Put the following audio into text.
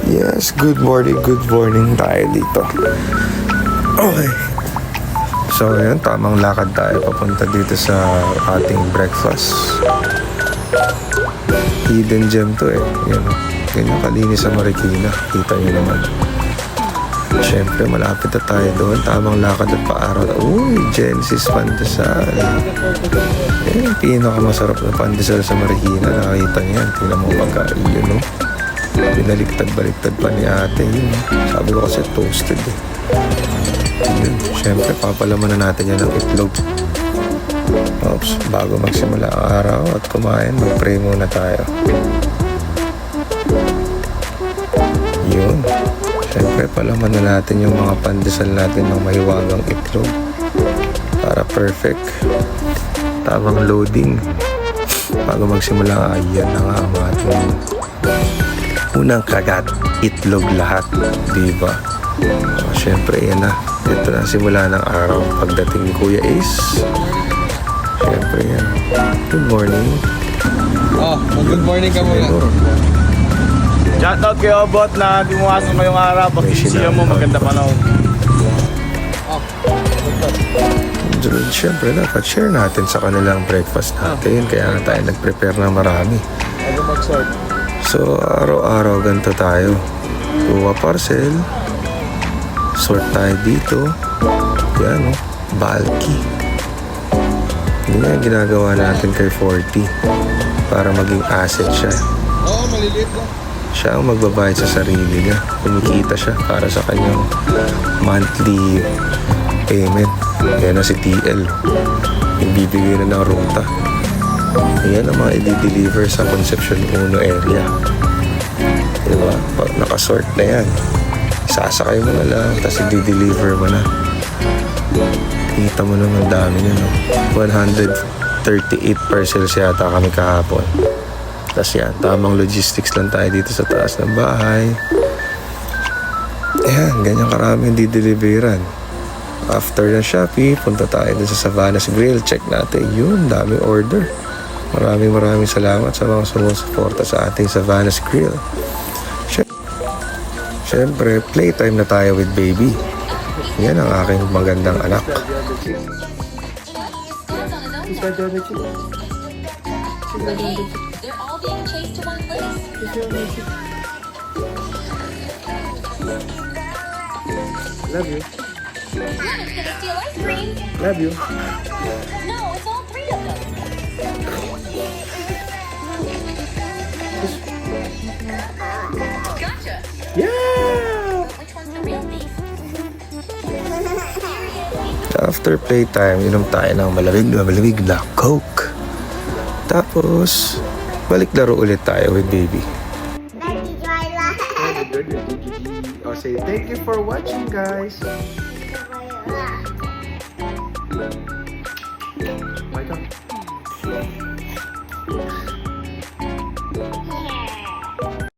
Yes, good morning tayo dito. Okay. So, ayan, tamang lakad tayo papunta dito sa ating breakfast. Hidden gem to eh. Yan, ganyan kalinis sa Marikina. Kita nyo naman. Siyempre, malapit na tayo doon. Tamang lakad at paaraw. Uy, Genesis Pandesal. Eh, pinakamasarap na pandesal sa Marikina. Nakita niyo yan. Tingnan mo pagkain yun, no? Binaliktad-baliktad pa ni ate yun. Sabi ko kasi toasted eh. Yun. Siyempre, papalaman na natin yan ng itlog. Oops, bago magsimula ang araw at kumain, mag-pray muna tayo. Yun. Siyempre, palaman na natin yung mga pandesal natin ng mahiwagang itlog. Para perfect. Tamang loading. Bago magsimula, ayan na nga ang ating unang kagat. Itlog lahat. Diba? Siyempre, yan na. Ito na simula ng araw. Pagdating ni Kuya Ace. Siyempre yan. Good morning. Good morning ka muna. Shoutout kay Obot na dimuwasan ngayong araw. Pag-isiya mo, maganda panahon. Siyempre, dapat share natin sa kanilang breakfast natin. Kaya nga tayo nag-prepare na marami. Ano mag-sort? So, araw-araw ganito tayo. Kuha parcel. Sort tayo dito. Yan, bulky. Hindi nga ginagawa natin kay 40 para maging asset siya. Oo, maliliit lang. Siya ang magbabayad sa sarili niya. Kumikita siya para sa kanyang monthly payment. Yan na si TL. Ibibigay na ng ruta. Yan ang mga i-deliver sa Concepcion 1 area. Diba? Pag nakasort na yan, sasakay mo na lang, tapos i-deliver mo na. Kita mo naman dami nyo, no? 138 parcels yata kami kahapon. Tapos yan, tamang logistics lang tayo dito sa taas ng bahay. Ayan, ganyan karami yung dideliveran. After ng Shopee, punta tayo dun sa Savannah's Grill. Check natin yun, dami order. Maraming salamat sa mga sumusuporta sa ating Savannah's Grill. Siyempre, playtime na tayo with baby. Yan ang aking magandang anak. They're all being chased to one place. Love you. Mommy's gonna steal ice cream. Love you. No, it's all three of them. Gotcha. Yeah! Which one's the real thief? After playtime, inom tayo ng malamig na Coke. Tapos, balik laro ulit tayo with baby. Oh, say thank you for watching, guys.